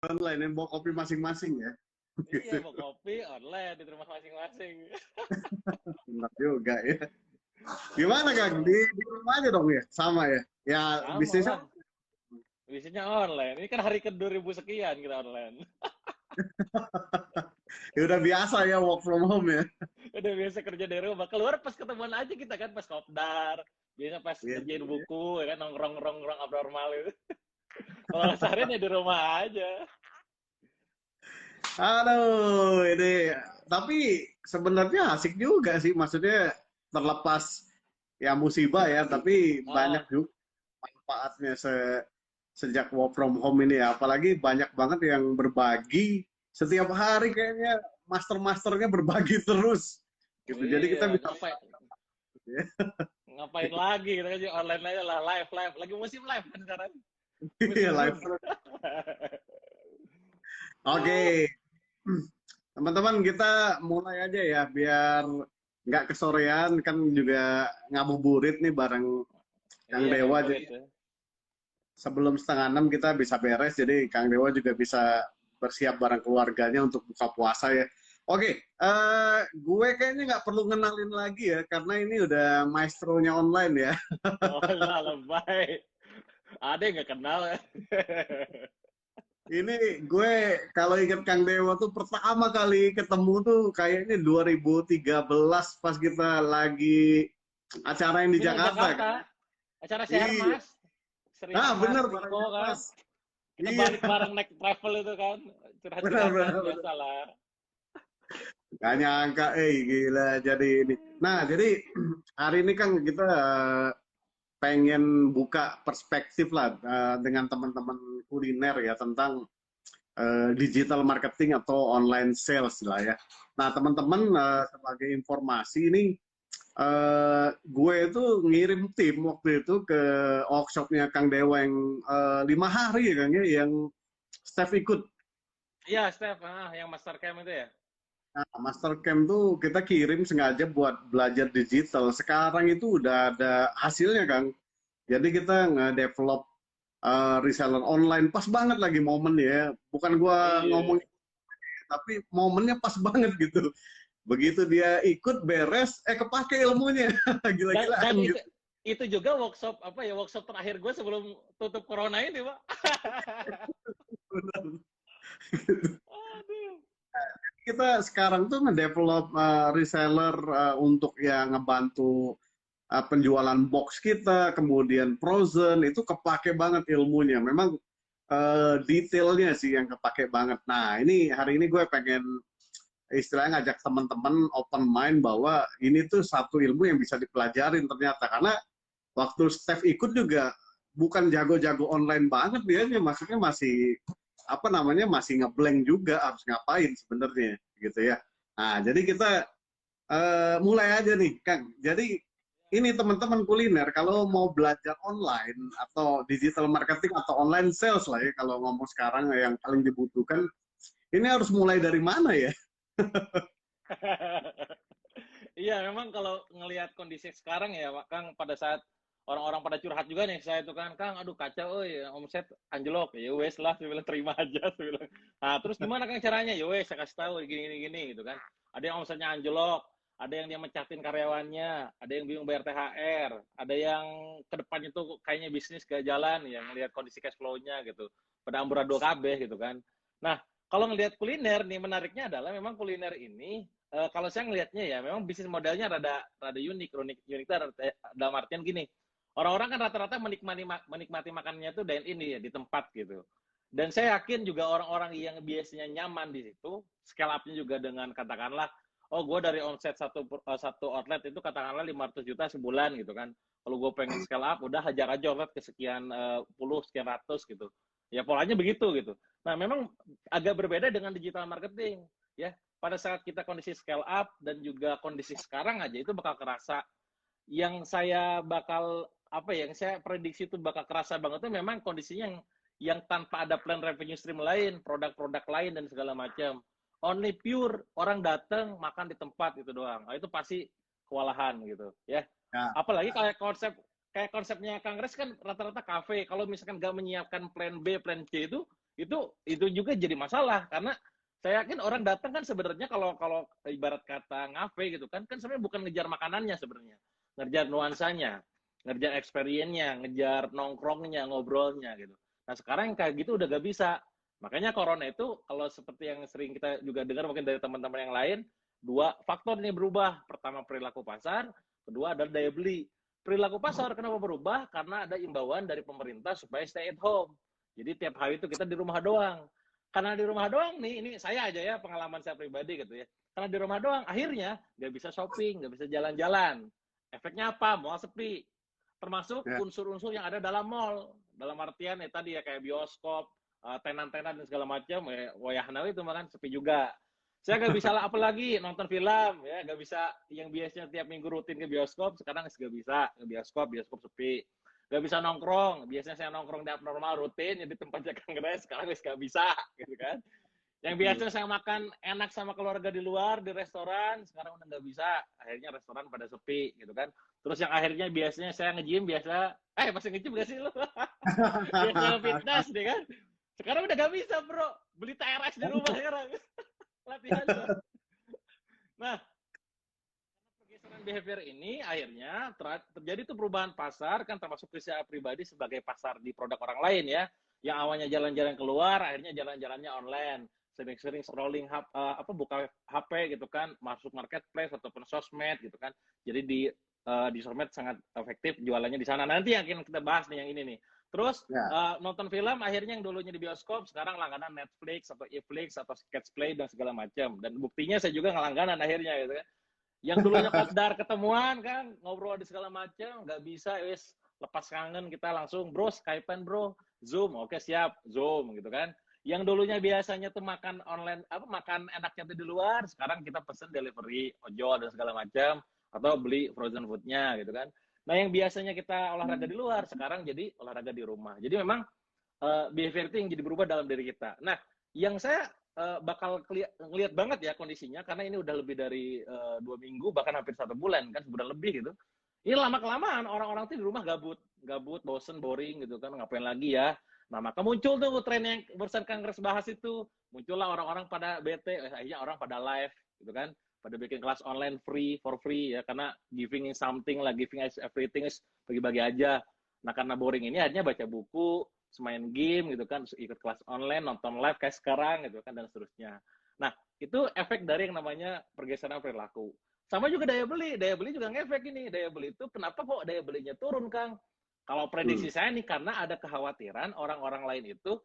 Online yang bawa kopi masing-masing ya. Iya, mau kopi online di rumah masing-masing. Benar juga ya. Gimana Kang? Di rumah aja dong ya? Sama ya? Ya Sama bisnisnya lah, bisnisnya online. Ini kan hari ke 2000 sekian kita online. ya udah biasa ya work from home ya. Udah biasa kerja dari rumah. Keluar pas ketemuan aja kita kan pas kopdar. Biasa pas Iya kerjain juga ya. buku, ya kan nongkrong-nongkrong abnormal itu. Kalau seharian ya di rumah aja. Aduh, ini tapi sebenarnya asik juga sih. Maksudnya terlepas ya musibah ya, tapi banyak Ah, juga manfaatnya sejak work from home ini ya. Apalagi banyak banget yang berbagi setiap hari kayaknya master-masternya berbagi terus gitu. Jadi kita iya, bisa ya. ngapain lagi kita kan online aja lah, live live. Lagi musim live kan sekarang. Iya, Musim live Zoom. terus. Oke, teman-teman kita mulai aja ya biar nggak kesorean kan juga ngabuburit nih bareng Kang Iya, Dewa. ngabuburit Jadi ya. sebelum setengah enam kita bisa beres. Jadi Kang Dewa juga bisa bersiap bareng keluarganya untuk buka puasa ya. Oke, gue kayaknya nggak perlu ngenalin lagi ya karena ini udah maestronya online ya. Oh lah, lebay. Ada yang nggak kenal ya. Ini gue kalau inget Kang Dewa tuh pertama kali ketemu tuh kayaknya 2013 pas kita lagi acara yang di Final Jakarta kan. Jakarta, acara Iya. Shermas, Sri Ah, Harmas, bener Diko barangnya kan. pas. Kita Iya, balik bareng naik travel itu kan. benar Curhat-curhatan, benar benar. biasalah. Gak nyangka, gila jadi ini. Nah, jadi hari ini kan kita pengen buka perspektif lah dengan teman-teman kuliner ya tentang digital marketing atau online sales lah ya. Nah, teman-teman sebagai informasi ini gue itu ngirim tim waktu itu ke workshopnya Kang Dewa yang 5 hari ya Kang ya, yang Steph ikut. Iya, Steph, yang Master Camp itu ya. Nah, Master Camp tuh kita kirim sengaja buat belajar digital. Sekarang itu udah ada hasilnya Kang. Jadi kita nge-develop reseller online. Pas banget lagi momen ya. Bukan gua ngomong Iya. tapi momennya pas banget gitu. Begitu dia ikut beres, kepake ilmunya. Dan Gila-gilaan gitu. itu juga workshop apa ya, workshop terakhir gue sebelum tutup corona ini, Pak. Aduh. Kita sekarang tuh nge-develop reseller untuk ya ngebantu penjualan box kita, kemudian frozen, itu kepake banget ilmunya. Memang detailnya sih yang kepake banget. Nah, ini hari ini gue pengen istilahnya ngajak teman-teman open mind bahwa ini tuh satu ilmu yang bisa dipelajarin ternyata. Karena waktu Steph ikut juga bukan jago-jago online banget dia, maksudnya masih apa namanya masih ngeblank juga harus ngapain sebenarnya gitu ya. Nah, jadi kita mulai aja nih, Kang. Jadi ini teman-teman kuliner kalau mau belajar online atau digital marketing atau online sales lah ya kalau ngomong sekarang yang paling dibutuhkan, ini harus mulai dari mana ya? Iya, memang kalau ngelihat kondisi sekarang ya, Pak Kang, pada saat orang-orang pada curhat juga nih, saya itu kan, Kang, aduh kacau, omset anjlok, ya wes lah, saya bilang terima aja, saya bilang. Nah, terus gimana Kang caranya? Ya wes, saya kasih tahu gini, gitu kan. Ada yang omsetnya anjlok, ada yang dia mecatin karyawannya, ada yang bingung bayar THR, ada yang ke depannya tuh kayaknya bisnis gak jalan, yang ngelihat kondisi cash flow-nya gitu. Pada amburadul kabeh gitu kan. Nah, kalau ngelihat kuliner nih, menariknya adalah memang kuliner ini kalau saya ngelihatnya ya memang bisnis modelnya rada rada unik itu dalam artian gini, orang-orang kan rata-rata menikmati makanannya tuh dine in ya di tempat gitu, dan saya yakin juga orang-orang yang biasanya nyaman di situ scale up-nya juga dengan katakanlah, oh gue dari omset satu outlet itu katakanlah 500 juta sebulan gitu kan, kalau gue pengen scale up udah hajar aja outlet ke sekian puluh sekian ratus gitu, ya polanya begitu gitu. Nah memang agak berbeda dengan digital marketing ya, pada saat kita kondisi scale up dan juga kondisi sekarang aja itu bakal kerasa, yang saya bakal apa ya, yang saya prediksi itu bakal kerasa banget tuh memang kondisinya yang tanpa ada plan revenue stream lain, produk-produk lain dan segala macam. Only pure orang datang makan di tempat itu doang. Nah, itu pasti kewalahan gitu ya. Ya, Apalagi kayak konsepnya Kang Res kan rata-rata kafe. Kalau misalkan nggak menyiapkan plan B, plan C itu Itu juga jadi masalah karena saya yakin orang datang kan sebenarnya kalau kalau ibarat kata ngafe gitu kan sebenarnya bukan ngejar makanannya sebenarnya, ngejar nuansanya, ngejar experience-nya, ngejar nongkrongnya, ngobrolnya gitu. Nah sekarang yang kayak gitu udah gak bisa. Makanya corona itu kalau seperti yang sering kita juga dengar mungkin dari teman-teman yang lain, dua faktor ini berubah. Pertama perilaku pasar, kedua adalah daya beli. Perilaku pasar kenapa berubah? Karena ada imbauan dari pemerintah supaya stay at home. Jadi tiap hari itu kita di rumah doang. Karena di rumah doang nih, ini saya aja ya pengalaman saya pribadi gitu ya. Karena di rumah doang, akhirnya nggak bisa shopping, nggak bisa jalan-jalan. Efeknya apa? Mall sepi. Termasuk Ya. unsur-unsur yang ada dalam mall. Dalam artian ya tadi ya kayak bioskop, tenan-tenan dan segala macam, wayahna itu makan sepi juga. Saya nggak bisa lah, apalagi nonton film ya, nggak bisa yang biasanya tiap minggu rutin ke bioskop, sekarang nggak bisa ke bioskop, bioskop sepi. Nggak bisa nongkrong, biasanya saya nongkrong di abnormal rutin, jadi tempatnya Kang Gres, sekarang nggak bisa, gitu kan. Yang biasanya saya makan enak sama keluarga di luar, di restoran, sekarang udah nggak bisa, akhirnya restoran pada sepi, gitu kan. Terus yang akhirnya biasanya saya nge-gym, masih nge-gym gak sih lu? Biasanya fitness, deh kan. Sekarang udah nggak bisa, bro. Beli TRX di rumah sekarang. Latihan. Nah, pergeseran behavior ini akhirnya terjadi tuh perubahan pasar kan termasuk saya pribadi sebagai pasar di produk orang lain ya. Yang awalnya jalan-jalan keluar akhirnya jalan-jalannya online. Sering-sering scrolling buka HP gitu kan, masuk marketplace ataupun sosmed gitu kan. Jadi di sosmed sangat efektif jualannya di sana. Nanti yang kita bahas nih yang ini nih. Terus Ya. nonton film akhirnya yang dulunya di bioskop sekarang langganan Netflix atau Netflix atau Catchplay dan segala macam. Dan buktinya saya juga ngelangganan akhirnya gitu kan. Yang dulunya kopdar ketemuan kan ngobrol di segala macam nggak bisa wis lepas kangen kita langsung bro Skypean bro Zoom oke siap Zoom gitu kan yang dulunya biasanya tuh makan online makan enaknya tuh di luar sekarang kita pesen delivery ojol dan segala macam atau beli frozen foodnya gitu kan nah yang biasanya kita olahraga di luar sekarang jadi olahraga di rumah jadi memang behavior itu yang jadi berubah dalam diri kita. Nah, yang saya bakal ngelihat banget ya kondisinya karena ini udah lebih dari 2 minggu bahkan hampir 1 bulan kan sebulan lebih gitu. Ini lama kelamaan orang-orang tuh di rumah gabut, bosen, boring gitu kan ngapain lagi ya. Nah maka muncul tuh tren yang barusan Kang Gres bahas itu muncullah orang-orang pada bete, akhirnya orang pada live gitu kan, pada bikin kelas online for free ya karena giving is something lah, giving is everything is bagi-bagi aja. Nah karena boring ini akhirnya baca buku, main game gitu kan, ikut kelas online, nonton live kayak sekarang gitu kan dan seterusnya. Nah, itu efek dari yang namanya pergeseran perilaku. Sama juga daya beli juga ngefek ini. Daya beli itu kenapa kok daya belinya turun, Kang? Kalau prediksi saya nih karena ada kekhawatiran orang lain itu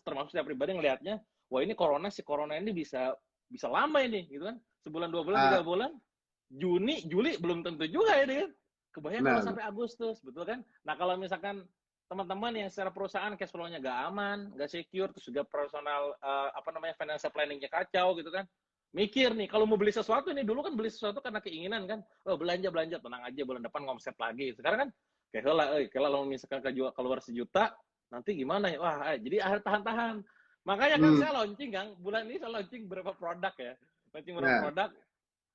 termasuk saya pribadi ngelihatnya, wah ini si corona ini bisa lama ini gitu kan. Sebulan, 2 bulan, 3 bulan, Juli belum tentu juga ya dia. Kebayang kalau sampai Agustus, betul kan? Nah, kalau misalkan teman-teman yang secara perusahaan cash flow-nya nggak aman, nggak secure, terus juga personal financial planning-nya kacau gitu kan. Mikir nih, kalau mau beli sesuatu nih, dulu kan beli sesuatu karena keinginan kan. Oh, belanja, tenang aja, bulan depan ngomset lagi. Sekarang kan, kalau misalkan keluar 1 juta, nanti gimana ya? Wah, jadi tahan-tahan. Makanya kan saya launching, Kang. Bulan ini saya launching beberapa produk ya. Launching beberapa produk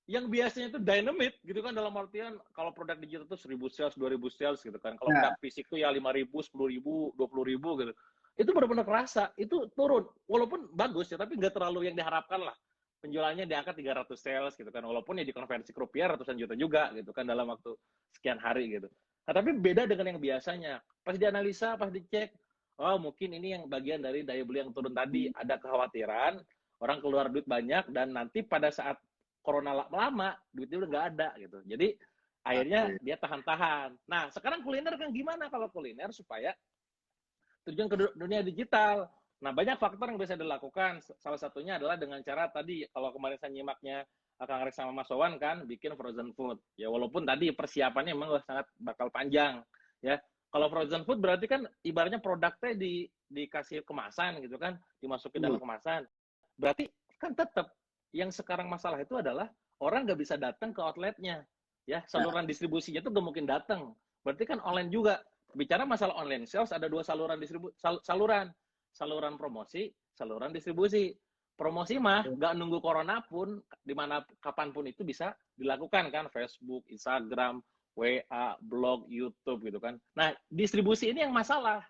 yang biasanya itu dynamite gitu kan dalam artian kalau produk digital itu 1.000 sales, 2.000 sales gitu kan. Kalau produk fisik itu ya 5.000, 10.000, 20.000 gitu. Itu benar-benar kerasa, itu turun. Walaupun bagus ya, tapi nggak terlalu yang diharapkan lah. Penjualannya di angka 300 sales gitu kan. Walaupun ya dikonversi ke rupiah ratusan juta juga gitu kan dalam waktu sekian hari gitu. Nah, tapi beda dengan yang biasanya. Pas dianalisa, pas dicek, oh mungkin ini yang bagian dari daya beli yang turun tadi. Ada kekhawatiran, orang keluar duit banyak dan nanti pada saat corona lama, duitnya udah nggak ada gitu. Jadi akhirnya dia tahan-tahan. Nah, sekarang kuliner kan gimana kalau kuliner supaya terjun ke dunia digital? Nah, banyak faktor yang bisa dilakukan. Salah satunya adalah dengan cara tadi, kalau kemarin saya nyimaknya Kang Rex sama Mas Wawan kan, bikin frozen food. Ya, walaupun tadi persiapannya memang sangat bakal panjang. Ya, kalau frozen food berarti kan ibaratnya produknya dikasih kemasan gitu kan, dimasukin dalam kemasan. Berarti kan tetap yang sekarang masalah itu adalah orang nggak bisa datang ke outletnya, ya saluran distribusinya tuh nggak mungkin datang. Berarti kan online juga. Bicara masalah online sales ada 2 saluran promosi, saluran distribusi. Promosi mah nggak nunggu corona pun, dimana kapanpun itu bisa dilakukan kan, Facebook, Instagram, WA, blog, YouTube gitu kan. Nah distribusi ini yang masalah.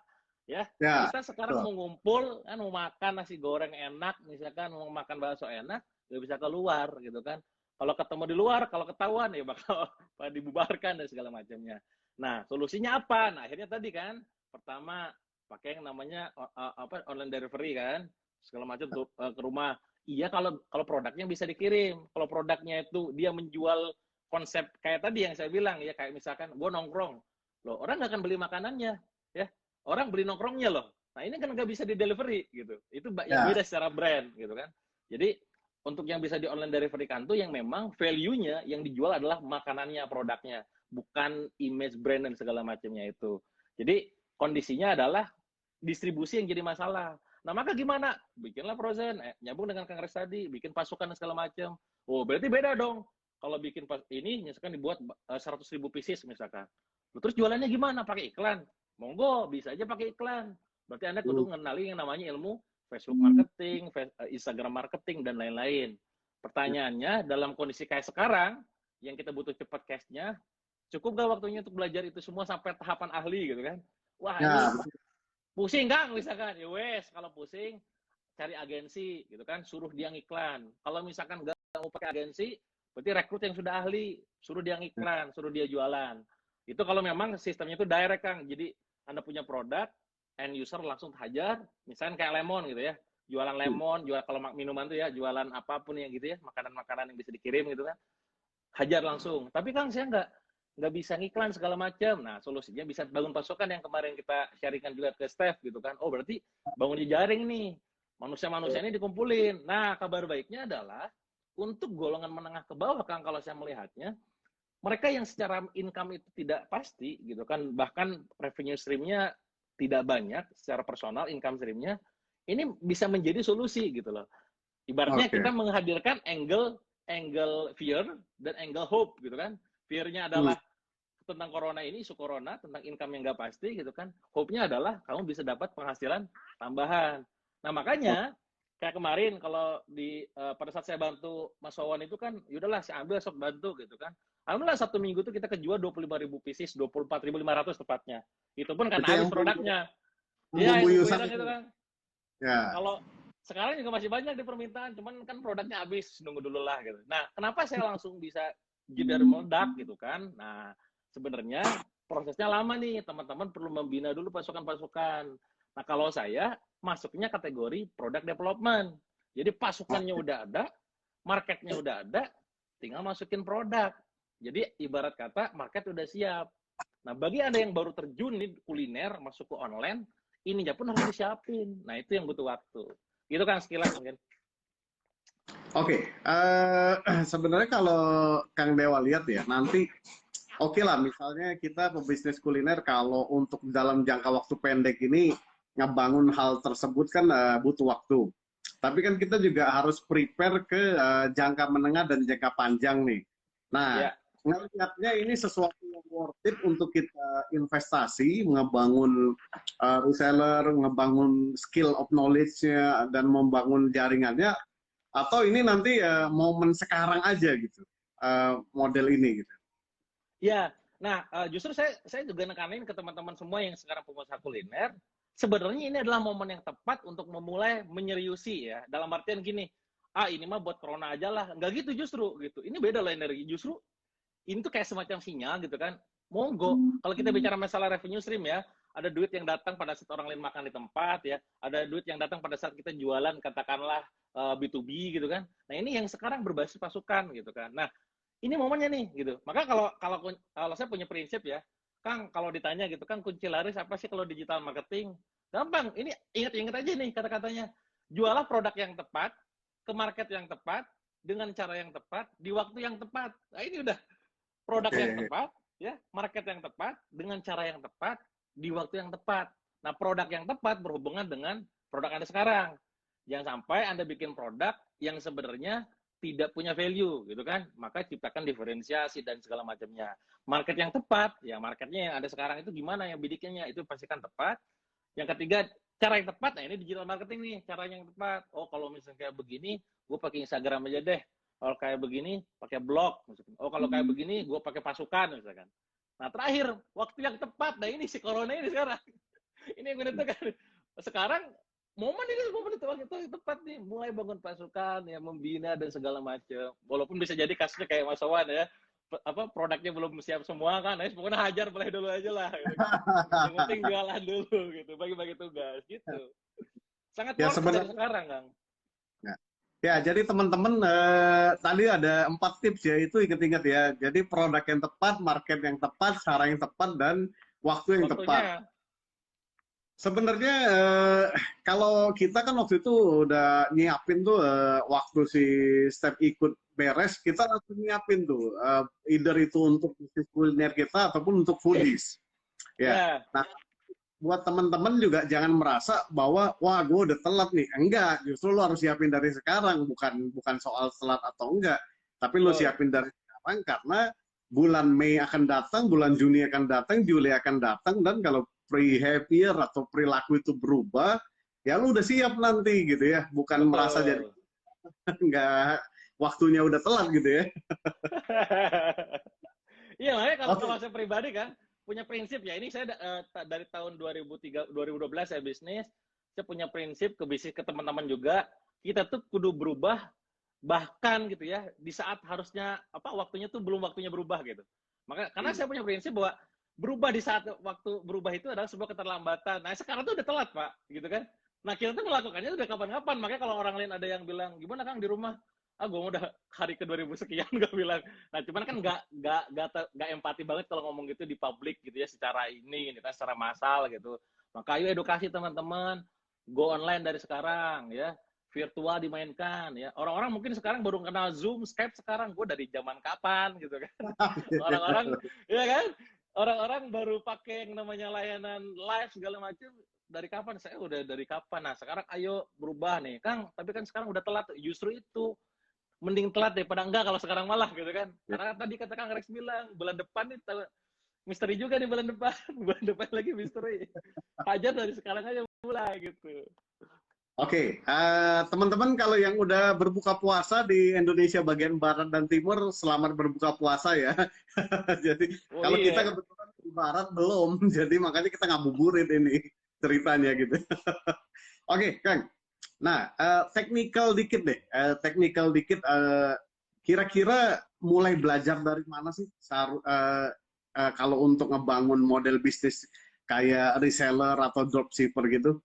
Ya, Ya, kita sekarang betul. mau ngumpul kan, mau makan nasi goreng enak, misalkan mau makan bakso enak, nggak bisa keluar gitu kan. Kalau ketemu di luar, kalau ketahuan ya bakal dibubarkan dan segala macamnya. Nah, solusinya apa? Nah, akhirnya tadi kan, pertama pakai yang namanya apa, online delivery kan, segala macam tuh ke rumah. Iya, kalau kalau produknya bisa dikirim. Kalau produknya itu dia menjual konsep kayak tadi yang saya bilang ya, kayak misalkan gue nongkrong, loh orang nggak akan beli makanannya, ya orang beli nongkrongnya loh. Nah ini kan nggak bisa di delivery gitu. Itu yang Ya, beda secara brand gitu kan. Jadi untuk yang bisa di online delivery kan tuh yang memang value-nya yang dijual adalah makanannya, produknya, bukan image brand dan segala macamnya itu. Jadi kondisinya adalah distribusi yang jadi masalah. Nah maka gimana? Bikinlah frozen, nyambung dengan Kang Res tadi, bikin pasukan dan segala macam. Oh berarti beda dong. Kalau bikin ini misalkan dibuat 100.000 pieces misalkan. Terus jualannya gimana? Pakai iklan? Monggo, bisa aja pakai iklan. Berarti Anda kudu ngenali yang namanya ilmu Facebook marketing, Instagram marketing, dan lain-lain. Pertanyaannya, dalam kondisi kayak sekarang, yang kita butuh cepat cash-nya, cukup gak waktunya untuk belajar itu semua sampai tahapan ahli gitu kan? Wah ya, ini pusing Kang misalkan, ya wes kalau pusing cari agensi gitu kan, suruh dia ngiklan. Kalau misalkan nggak mau pakai agensi, berarti rekrut yang sudah ahli, suruh dia ngiklan, suruh dia jualan. Itu kalau memang sistemnya itu direct Kang. Jadi Anda punya produk, end user langsung hajar, misalnya kayak lemon gitu ya. Jualan lemon, jual kalau minuman tuh ya, jualan apapun yang gitu ya, makanan-makanan yang bisa dikirim gitu kan. Hajar langsung. Tapi Kang saya nggak bisa ngiklan segala macam. Nah, solusinya bisa bangun pasukan yang kemarin kita sharingkan juga ke Steph gitu kan. Oh, berarti bangun jejaring nih. Manusia-manusia ini dikumpulin. Nah, kabar baiknya adalah untuk golongan menengah ke bawah, Kang, kalau saya melihatnya, mereka yang secara income itu tidak pasti gitu kan, bahkan revenue stream-nya tidak banyak secara personal income stream-nya, ini bisa menjadi solusi gitu loh. Ibaratnya oke. kita menghadirkan angle angle fear dan angle hope gitu kan. Fear-nya adalah tentang corona ini, isu corona, tentang income yang nggak pasti gitu kan. Hope-nya adalah kamu bisa dapat penghasilan tambahan. Nah makanya kayak kemarin kalau di pada saat saya bantu Mas Wawan itu kan, yaudahlah saya ambil sok bantu gitu kan. Alhamdulillah satu minggu itu kita kejual 25.000 pieces, 24.500 tepatnya. Itu pun Itu karena habis yang produknya. Iya, yang bumbu-bumbu bumbu itu. itu kan. Ya, Kalau sekarang juga masih banyak di permintaan, cuman kan produknya habis, nunggu dulu lah gitu. Nah, kenapa saya langsung bisa jeder meledak gitu kan? Nah, sebenarnya prosesnya lama nih, teman-teman perlu membina dulu pasukan-pasukan. Nah, kalau saya masuknya kategori product development. Jadi pasukannya udah ada, marketnya udah ada, tinggal masukin produk. Jadi ibarat kata market udah siap. Nah, bagi Anda yang baru terjun nih kuliner, masuk ke online, ininya pun harus disiapin. Nah, itu yang butuh waktu. Gitu kan sekilas mungkin. oke. Sebenarnya kalau Kang Dewa lihat ya, nanti oke lah, misalnya kita pebisnis kuliner kalau untuk dalam jangka waktu pendek ini ngebangun hal tersebut kan butuh waktu. Tapi kan kita juga harus prepare ke jangka menengah dan jangka panjang nih. Nah, Ya, ngelihatnya ini sesuatu yang worth it untuk kita investasi, ngebangun reseller, ngebangun skill of knowledge-nya, dan membangun jaringannya, atau ini nanti momen sekarang aja gitu, model ini gitu. ya. Nah, justru saya juga nekanin ke teman-teman semua yang sekarang pengusaha kuliner, sebenarnya ini adalah momen yang tepat untuk memulai menyeriusi ya. Dalam artian gini, ini mah buat corona aja lah. Enggak gitu justru gitu. Ini beda lah energi. Justru ini tuh kayak semacam sinyal gitu kan. Monggo, kalau kita bicara masalah revenue stream ya, ada duit yang datang pada saat orang lain makan di tempat ya, ada duit yang datang pada saat kita jualan katakanlah B2B gitu kan. Nah, ini yang sekarang berbasis pasukan gitu kan. Nah, ini momennya nih gitu. Maka kalau kalau kalau saya punya prinsip ya, Kang, kalau ditanya gitu kan kunci laris apa sih kalau digital marketing? Gampang. Ini ingat-ingat aja nih kata-katanya. Jualah produk yang tepat, ke market yang tepat, dengan cara yang tepat, di waktu yang tepat. Nah, ini udah produk yang Oke. tepat, ya, market yang tepat, dengan cara yang tepat, di waktu yang tepat. Nah, produk yang tepat berhubungan dengan produk Anda sekarang. Jangan sampai Anda bikin produk yang sebenarnya tidak punya value, gitu kan? Maka ciptakan diferensiasi dan segala macamnya. Market yang tepat, ya marketnya yang ada sekarang itu gimana yang bidiknya, itu pastikan tepat. Yang ketiga, cara yang tepat. Nah, ini digital marketing nih, caranya yang tepat. Oh, kalau misalnya kayak begini, gue pakai Instagram aja deh. Kalau kayak begini, pakai blog. Oh, kalau kayak begini, gue pakai pasukan misalkan. Nah, terakhir, waktu yang tepat. Nah, ini si corona ini sekarang. Ini yang benar kan. Sekarang momen ini waktu itu tepat nih, mulai bangun pasukan, ya membina dan segala macam. Walaupun bisa jadi kasusnya kayak Mas Wawan ya, produknya belum siap semua kan, pokoknya hajar boleh dulu aja lah, gitu kan. Yang penting jualan dulu gitu, bagi-bagi tugas gitu. Sangat Ya worth it dari sebenarnya. sekarang, Kang. Ya, ya, jadi teman-teman tadi ada 4 tips ya, itu ingat-ingat ya. Jadi produk yang tepat, market yang tepat, cara yang tepat, dan waktu yang tepat. Waktunya, Sebenarnya kalau kita kan waktu itu udah nyiapin tuh waktu si step ikut beres, kita langsung nyiapin tuh either itu untuk bisnis kuliner kita ataupun untuk foodies. Ya. ya, Nah, buat teman-teman juga jangan merasa bahwa wah gue udah telat nih. Enggak, justru lo harus siapin dari sekarang, bukan bukan soal telat atau enggak, tapi lo betul. siapin dari sekarang karena bulan Mei akan datang, bulan Juni akan datang, Juli akan datang, dan kalau behavior atau perilaku itu berubah, ya lo udah siap nanti gitu ya, bukan merasa jadi Betul. enggak waktunya udah telat gitu ya. Iya, makanya kalau Oke. saya pribadi kan punya prinsip ya. Ini saya dari tahun 2012 saya bisnis, saya punya prinsip ke bisnis ke teman-teman juga. Kita tuh kudu berubah bahkan gitu ya di saat harusnya waktunya tuh belum waktunya berubah gitu. Maka karena Hmm. saya punya prinsip bahwa berubah di saat waktu berubah itu adalah sebuah keterlambatan. Nah, sekarang tuh udah telat, Pak, gitu kan. Nah, kita tuh melakukannya udah kapan-kapan. Makanya kalau orang lain ada yang bilang, "Gimana Kang di rumah?" Ah, gue udah hari ke 2000 sekian gue bilang. Nah, cuman kan nggak empati banget kalau ngomong gitu di publik gitu ya, secara ini kan secara massal gitu. Maka ayo edukasi teman-teman, go online dari sekarang ya, virtual dimainkan ya. Orang-orang mungkin sekarang baru kenal Zoom, Skype sekarang, gue dari zaman kapan gitu kan. Orang-orang ya kan, orang-orang baru pakai yang namanya layanan live segala macam dari kapan? Saya udah dari kapan. Nah, sekarang ayo berubah nih, Kang. Tapi kan sekarang udah telat. Justru itu mending telat daripada enggak kalau sekarang malah gitu kan. Karena tadi kata Kang Rex bilang bulan depan nih misteri juga nih bulan depan. Bulan depan lagi misteri. Hajar dari sekarang aja mulai gitu. Oke, teman-teman kalau yang udah berbuka puasa di Indonesia bagian barat dan timur, selamat berbuka puasa ya. Jadi Oh kalau kita iya. kebetulan di barat belum, jadi makanya kita ngabuburit ini ceritanya gitu. Oke, Kang. Nah, technical dikit deh, technical dikit. Kira-kira mulai belajar dari mana sih? Kalau untuk ngebangun model bisnis kayak reseller atau dropshipper gitu?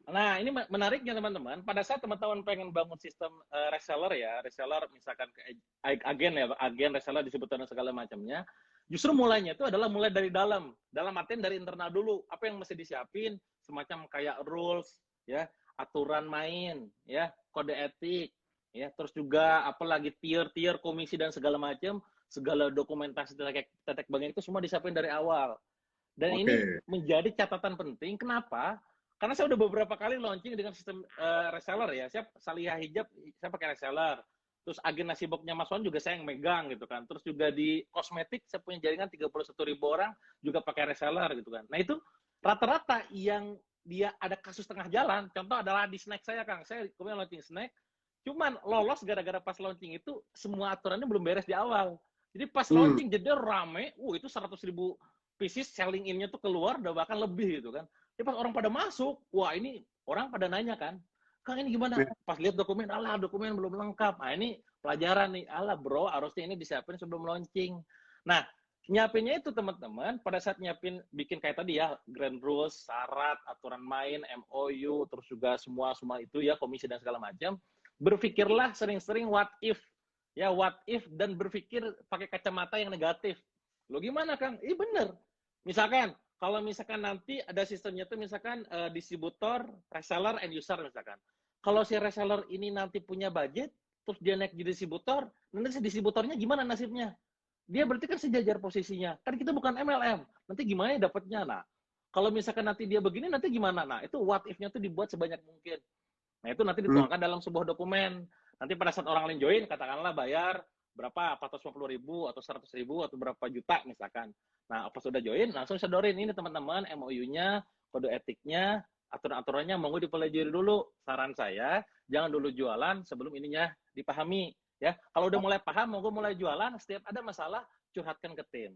Nah, ini menariknya teman-teman. Pada saat teman-teman pengen bangun sistem reseller ya, reseller misalkan ke agen ya, agen reseller disebutkan segala macamnya. Justru mulainya itu adalah mulai dari dalam artian dari internal dulu. Apa yang mesti disiapin, semacam kayak rules, ya, aturan main, ya, kode etik, ya, terus juga apalagi tier-tier komisi dan segala macam, segala dokumentasi tetek bengek itu semua disiapin dari awal. Dan ini Oke. menjadi catatan penting. Kenapa? Karena saya udah beberapa kali launching dengan sistem reseller ya. Saya Salihah Hijab, saya pakai reseller. Terus agen nasi boxnya Mas Wan juga saya yang megang gitu kan. Terus juga di kosmetik saya punya jaringan 31.000 orang juga pakai reseller gitu kan. Nah itu rata-rata yang dia ada kasus tengah jalan. Contoh adalah di snack saya Kang. Saya kemudian launching snack. Cuman lolos gara-gara pas launching itu semua aturannya belum beres di awal. Jadi pas Hmm. launching jadi rame, itu 100.000 pieces selling in-nya tuh keluar udah bahkan lebih gitu kan. Jadi pas orang pada masuk, wah ini orang pada nanya kan, Kang ini gimana? Pas lihat dokumen, alah dokumen belum lengkap. Nah ini pelajaran nih, alah bro harusnya ini disiapin sebelum launching. Nah nyiapinnya itu teman-teman, pada saat nyiapin, bikin kayak tadi ya, grand rules, syarat, aturan main, MOU, terus juga semua itu ya, komisi dan segala macam, berpikirlah sering-sering what if, ya what if, dan berpikir pakai kacamata yang negatif. Lo gimana Kang? Bener. Misalkan kalau misalkan nanti ada sistemnya tuh misalkan distributor, reseller, and user misalkan. Kalau si reseller ini nanti punya budget, terus dia naik jadi distributor, nanti si distributornya gimana nasibnya? Dia berarti kan sejajar posisinya. Kan kita bukan MLM. Nanti gimana ya dapatnya? Nah, kalau misalkan nanti dia begini, nanti gimana? Nah, itu what if-nya tuh dibuat sebanyak mungkin. Nah, itu nanti Hmm. dituangkan dalam sebuah dokumen. Nanti pada saat orang lain join, katakanlah bayar berapa, 450.000 atau 100.000 atau berapa juta misalkan. Nah, pas sudah join, langsung sedorin ini teman-teman, MOU-nya, kode etiknya, aturan-aturannya, mau dipelajari dulu. Saran saya, jangan dulu jualan sebelum ininya dipahami. Ya, kalau udah mulai paham, mau mulai jualan, setiap ada masalah, curhatkan ke tim.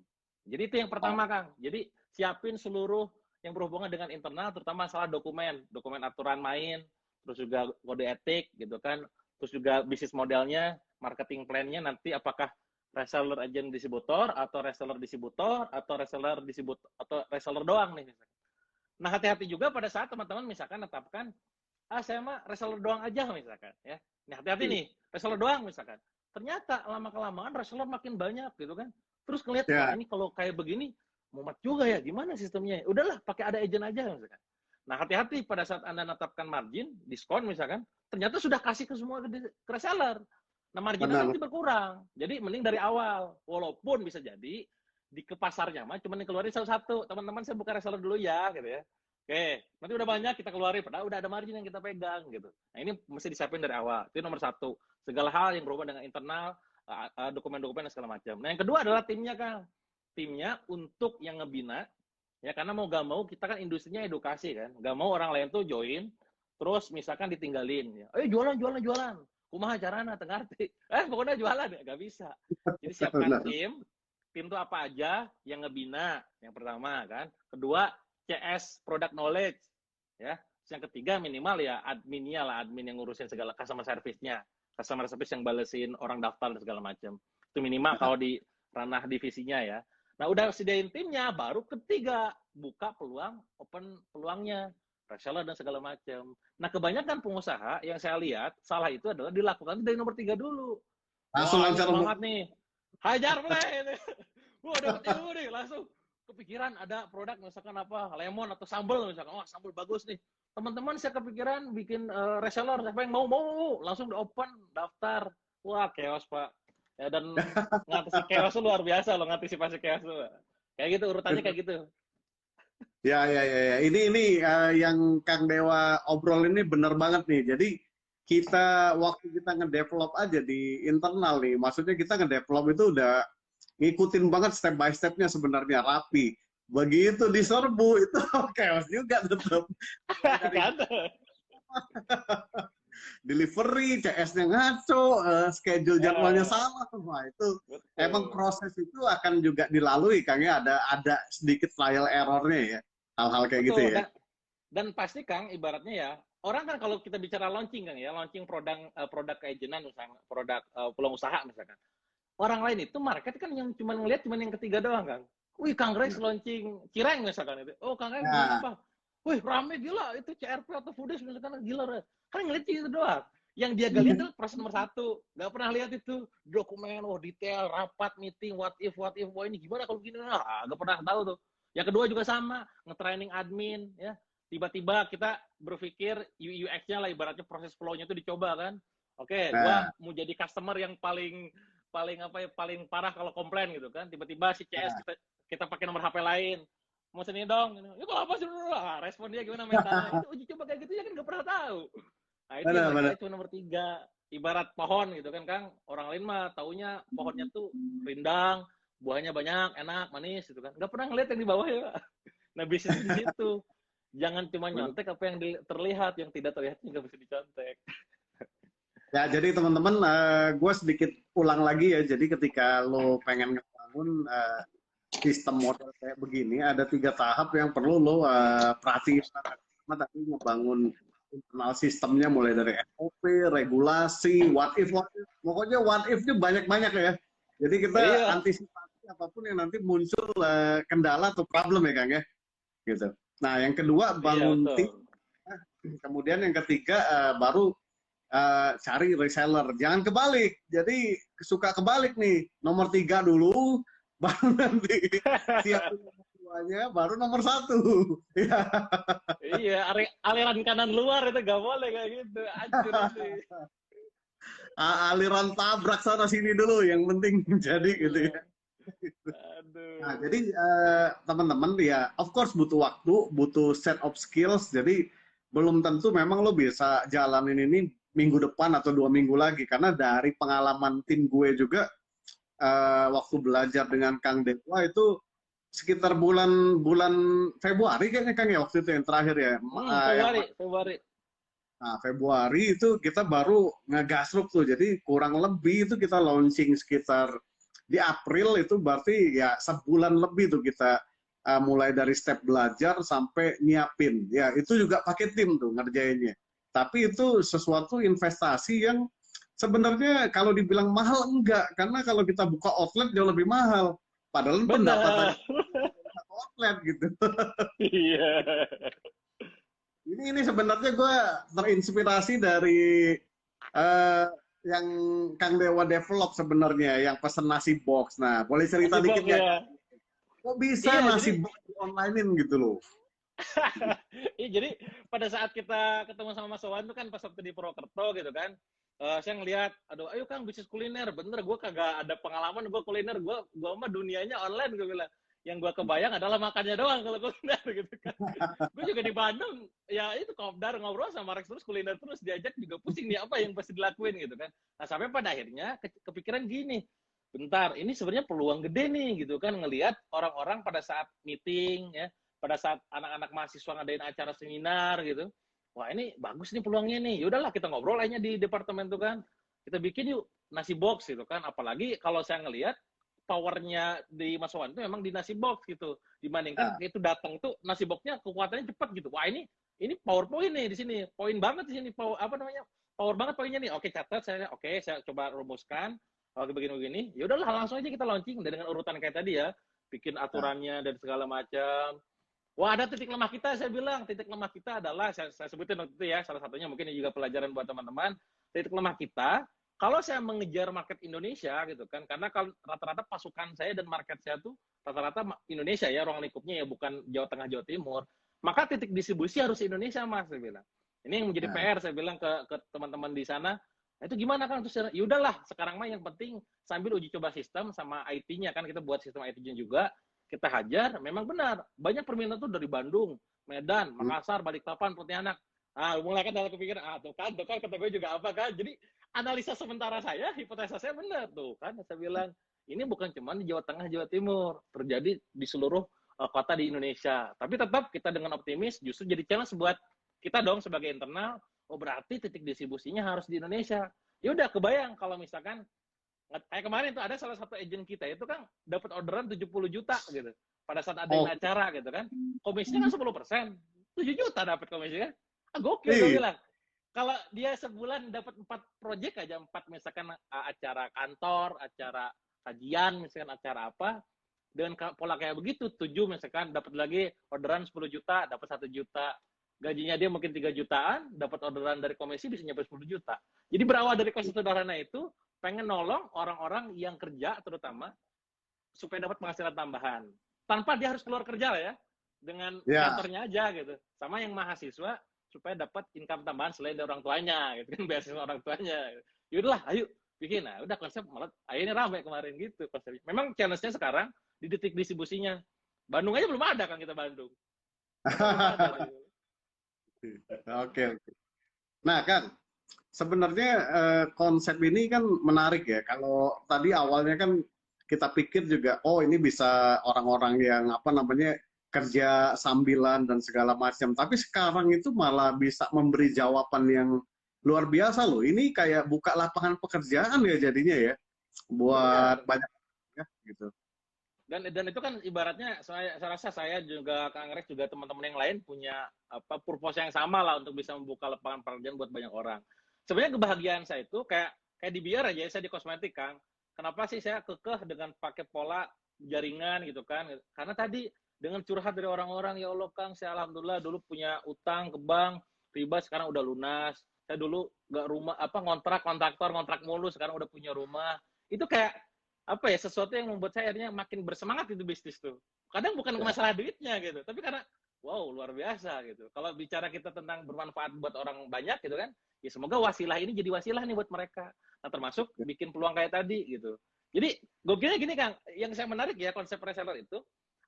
Jadi itu yang pertama, Kang. Jadi siapin seluruh yang berhubungan dengan internal, terutama masalah dokumen, dokumen aturan main, terus juga kode etik gitu kan, terus juga bisnis modelnya, marketing plan-nya nanti apakah reseller agent distributor atau reseller distributor atau reseller distributor atau reseller doang nih misalkan. Nah, hati-hati juga pada saat teman-teman misalkan menetapkan saya mah reseller doang aja misalkan ya. Nah, hati-hati nih, reseller doang misalkan. Ternyata lama-kelamaan reseller makin banyak gitu kan. Terus ngeliat, wah Ya, ini kalau kayak begini mumet juga ya, gimana sistemnya? Udahlah, pakai ada agent aja misalkan. Nah, hati-hati pada saat Anda menetapkan margin, diskon misalkan, ternyata sudah kasih ke semua ke reseller. Nah, marginnya benar. nanti berkurang. Jadi mending dari awal. Walaupun bisa jadi di ke pasarnya mah cuma dikeluarin satu-satu. Teman-teman saya buka reseller dulu ya gitu ya. Oke, nanti udah banyak kita keluarin, padahal udah ada margin yang kita pegang gitu. Nah, ini mesti disiapin dari awal. Itu nomor satu. Segala hal yang berhubungan dengan internal, dokumen-dokumen dan segala macam. Nah, yang kedua adalah timnya, Kang. Timnya untuk yang ngebina, ya karena mau gak mau kita kan industrinya edukasi kan. Gak mau orang lain tuh join, terus misalkan ditinggalin. Ya. Jualan, jualan, jualan. Kumaha carana, tengarti. Pokoknya jualan ya, gak bisa. Jadi siapkan Benar. tim tuh apa aja yang ngebina, yang pertama kan. Kedua, CS product knowledge ya. Yang ketiga minimal ya adminnya lah, admin yang ngurusin segala customer service-nya, customer service yang balesin orang daftar dan segala macam. Itu minimal kalau di ranah divisinya ya. Nah, udah sediain timnya, baru ketiga buka peluang, open peluangnya, reseller dan segala macam. Nah, kebanyakan pengusaha yang saya lihat salah itu adalah dilakukan dari nomor 3 dulu. Langsung Wah, ini lancar. semangat nih. Hajar, Bre. Wah, dapat ilmu nih, langsung kepikiran ada produk misalkan apa lemon atau sambal misalkan, oh sambal bagus nih, teman-teman saya kepikiran bikin reseller, siapa yang mau langsung di open daftar. Wah, chaos pak ya. Dan ngantisipasi chaos luar biasa loh, ngantisipasi chaos tuh kayak gitu, urutannya kayak gitu. Ya, ya, ya, ya. Ini yang Kang Dewa obrol ini benar banget nih. Jadi waktu kita ngedevelop aja di internal nih, maksudnya kita ngedevelop itu udah ngikutin banget step by stepnya sebenarnya rapi. Begitu diserbu itu chaos juga tetap. Dari Kan. delivery, CS-nya ngaco, schedule jadwalnya Ya, salah, wah itu emang betul. proses itu akan juga dilalui, Kang ya, ada sedikit trial errornya ya, hal-hal kayak gitu Betul. ya. Dan pasti Kang, ibaratnya ya, orang kan kalau kita bicara launching Kang ya, launching produk keagenan misalnya, produk peluang usaha misalkan. Orang lain itu market kan yang cuma ngelihat cuma yang ketiga doang, Kang. Wih, Kang Rex launching cireng misalkan itu. Oh, Kang Rex bikin Nah, apa? Wih, rame gila itu CRP atau Foodes misalkan gila. Kan ngeliat itu doang. Yang dia gak lihat adalah proses nomor satu. Gak pernah lihat itu dokumen, oh detail, rapat, meeting, what if, wah ini gimana kalau gini? Gak pernah tahu tuh. Yang kedua juga sama, nge-training admin, ya. Tiba-tiba kita berpikir UX-nya lah, ibaratnya proses flow-nya itu dicoba kan. Oke, gua nah, mau jadi customer yang paling paling apa ya, paling parah kalau komplain gitu kan. Tiba-tiba si CS nah, kita pakai nomor HP lain. Mau sini dong. Ya kalau apa sih dulu lah. Respon dia gimana mentalnya. Itu uji coba kayak gitu ya kan nggak pernah tahu. Nah, itu yang benar-benar. mereka cuma nomor 3. Ibarat pohon gitu kan, Kang. Orang lain mah taunya pohonnya tuh rindang, buahnya banyak, enak, manis gitu kan. Nggak pernah ngeliat yang di bawah ya. Nah, bisnis di situ. Jangan cuma nyontek apa yang terlihat, yang tidak terlihat nggak bisa dicontek. Ya, jadi teman-teman, gue sedikit ulang lagi ya. Jadi ketika lo pengen ngebangun sistem model kayak begini, ada 3 tahap yang perlu lo perhatiin. Pertama tadi ngebangun internal sistemnya mulai dari SOP, regulasi, what if. Pokoknya what if-nya banyak-banyak ya. Jadi kita Iya, antisipasi apapun yang nanti muncul kendala atau problem ya Kang ya. Gitu. Nah, yang kedua iya bangun tim. betul. Kemudian yang ketiga baru cari reseller. Jangan kebalik. Jadi suka kebalik nih. Nomor 3 dulu, baru nanti siapin nomor 2-nya, baru nomor 1. Ya. Iya, aliran kanan luar itu gak boleh kayak gitu. Hancur sih. Aliran tabrak sana sini dulu, yang penting jadi gitu Iya. ya. Nah, Aduh. jadi teman-teman ya, of course butuh waktu, butuh set of skills. Jadi belum tentu memang lo bisa jalanin ini minggu depan atau 2 minggu lagi. Karena dari pengalaman tim gue juga, waktu belajar dengan Kang Dewa itu sekitar bulan bulan Februari kayaknya Kang ya waktu itu yang terakhir ya. Yang Februari, Februari. Nah, Februari itu kita baru ngegasruk tuh. Jadi kurang lebih itu kita launching sekitar di April, itu berarti ya sebulan lebih tuh kita mulai dari step belajar sampai nyiapin. Ya, itu juga pakai tim tuh ngerjainnya. Tapi itu sesuatu investasi yang sebenarnya kalau dibilang mahal enggak, karena kalau kita buka outlet jauh lebih mahal. Padahal pendapatan Benar. outlet gitu. Iya. Ini sebenarnya gue terinspirasi dari eh, yang Kang Dewa develop sebenarnya, yang pesen nasi box. Nah, boleh cerita Nasi dikit box nggak? ya. Kok bisa Iya, nasi jadi box di onlinein gitu loh? iya, jadi pada saat kita ketemu sama Mas Wawan tuh kan pas waktu di Purwokerto gitu kan. Saya ngelihat, aduh, ayo Kang bisnis kuliner. Bener, gue kagak ada pengalaman gue kuliner. Gue mah dunianya online gue bilang. Yang gue kebayang adalah makannya doang kalau kuliner gitu kan. Gue juga di Bandung, ya itu kopdar ngobrol sama Rex terus kuliner terus diajak juga pusing nih apa yang pasti dilakuin gitu kan. Nah sampai pada akhirnya kepikiran gini, bentar ini sebenarnya peluang gede nih gitu kan ngelihat orang-orang pada saat meeting ya, pada saat anak-anak mahasiswa ngadain acara seminar gitu. Wah ini bagus nih peluangnya nih. Yaudahlah kita ngobrol aja di departemen tuh kan. Kita bikin yuk nasi box gitu kan. Apalagi kalau saya ngelihat powernya di Mas Wawan itu memang di nasi box gitu. Dibandingkan Nah, itu datang tuh nasi boxnya kekuatannya cepat gitu. Wah ini PowerPoint nih di sini. Poin banget di sini. Power, apa namanya? Power banget poinnya nih. Oke catat saya. Oke saya coba rumuskan. Oke begini-begini. Ya udahlah langsung aja kita launching dengan urutan kayak tadi ya. Bikin nah, aturannya dan segala macam. Wah, ada titik lemah kita, saya bilang. Titik lemah kita adalah, saya sebutin waktu itu ya, salah satunya mungkin juga pelajaran buat teman-teman. Titik lemah kita, kalau saya mengejar market Indonesia gitu kan, karena kalau rata-rata pasukan saya dan market saya tuh rata-rata Indonesia ya, ruang lingkupnya ya bukan Jawa Tengah, Jawa Timur. Maka titik distribusi harus Indonesia, Mas, saya bilang. Ini yang menjadi nah. PR, saya bilang ke teman-teman di sana. Nah, itu gimana kan? Terus ya udahlah, sekarang mah yang penting sambil uji coba sistem sama IT-nya kan kita buat sistem IT-nya juga kita hajar, memang benar. Banyak permintaan tuh dari Bandung, Medan, Hmm. Makassar, Balikpapan, Pontianak. Ah, mulai kan dalam kepikiran, tuh kan, kata gue juga apa kan. Jadi, analisa sementara saya, hipotesa saya benar tuh kan. Saya bilang, ini bukan cuma di Jawa Tengah, Jawa Timur. Terjadi di seluruh kota di Indonesia. Tapi tetap kita dengan optimis, justru jadi challenge buat kita dong sebagai internal, oh berarti titik distribusinya harus di Indonesia. Ya udah kebayang kalau misalkan kayak kemarin tuh ada salah satu agent kita itu kan dapat orderan 70 juta gitu. Pada saat ada yang Oh, acara gitu kan. Komisinya kan 10%. 7 juta dapat komisinya. Ah, gokil gue iya. bilang. Kalau dia sebulan dapat 4 project aja, 4 misalkan acara kantor, acara kajian, misalkan acara apa, dengan pola kayak begitu, 7 misalkan dapat lagi orderan 10 juta, dapat 1 juta. Gajinya dia mungkin 3 jutaan, dapat orderan dari komisi bisa nyampe 10 juta. Jadi berawal dari konsep sederhana itu, pengen nolong orang-orang yang kerja terutama supaya dapat penghasilan tambahan tanpa dia harus keluar kerja lah ya, dengan Ya. kantornya aja gitu, sama yang mahasiswa supaya dapat income tambahan selain dari orang tuanya gitu kan, beasiswa orang tuanya. Yaudahlah ayo bikin. Nah udah konsep malah akhirnya ramai kemarin gitu konsepnya. Memang challenge-nya sekarang di detik distribusinya. Bandung aja belum ada kan, kita Bandung kita belum ada tuh. Oke, oke. Nah, Kang, sebenarnya konsep ini kan menarik ya. Kalau tadi awalnya kan kita pikir juga, oh ini bisa orang-orang yang apa namanya kerja sambilan dan segala macam. Tapi sekarang itu malah bisa memberi jawaban yang luar biasa loh. Ini kayak buka lapangan pekerjaan ya jadinya ya buat Benar. banyak ya gitu. Dan itu kan ibaratnya saya rasa saya juga Kang Rex juga teman-teman yang lain punya apa purpose yang sama lah untuk bisa membuka lapangan pekerjaan buat banyak orang. Sebenarnya kebahagiaan saya itu kayak di biar aja saya di kosmetik Kang. Kenapa sih saya kekeh dengan pakai pola jaringan gitu kan? Karena tadi dengan curhat dari orang-orang, ya Allah Kang, saya alhamdulillah dulu punya utang ke bank, riba sekarang udah lunas. Saya dulu nggak rumah apa kontraktor ngontrak mulu, sekarang udah punya rumah. Itu kayak apa ya, sesuatu yang membuat saya akhirnya makin bersemangat itu bisnis tuh. Kadang bukan Ya. masalah duitnya gitu, tapi karena wow luar biasa gitu. Kalau bicara kita tentang bermanfaat buat orang banyak gitu kan, ya semoga wasilah ini jadi wasilah nih buat mereka. Nah termasuk bikin peluang kayak tadi gitu. Jadi gokilnya gini Kang, yang saya menarik ya konsep reseller itu,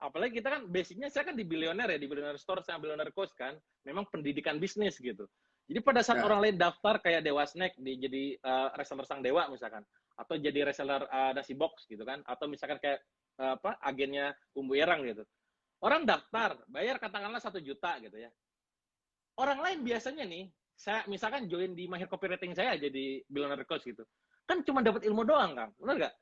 apalagi kita kan basicnya saya kan di Billionaire ya, di Billionaire Store sama Billionaire Coach kan, memang pendidikan bisnis gitu. Jadi pada saat Ya. orang lain daftar kayak Dewa Snack jadi reseller Sang Dewa misalkan, atau jadi reseller nasi box gitu kan, atau misalkan kayak apa agennya Umbu Irang gitu, orang daftar bayar katakanlah 1 juta gitu ya, orang lain biasanya nih, saya misalkan join di Mahir Copywriting saya jadi Billionaire Coach gitu, kan cuma dapat ilmu doang Kang, benar nggak?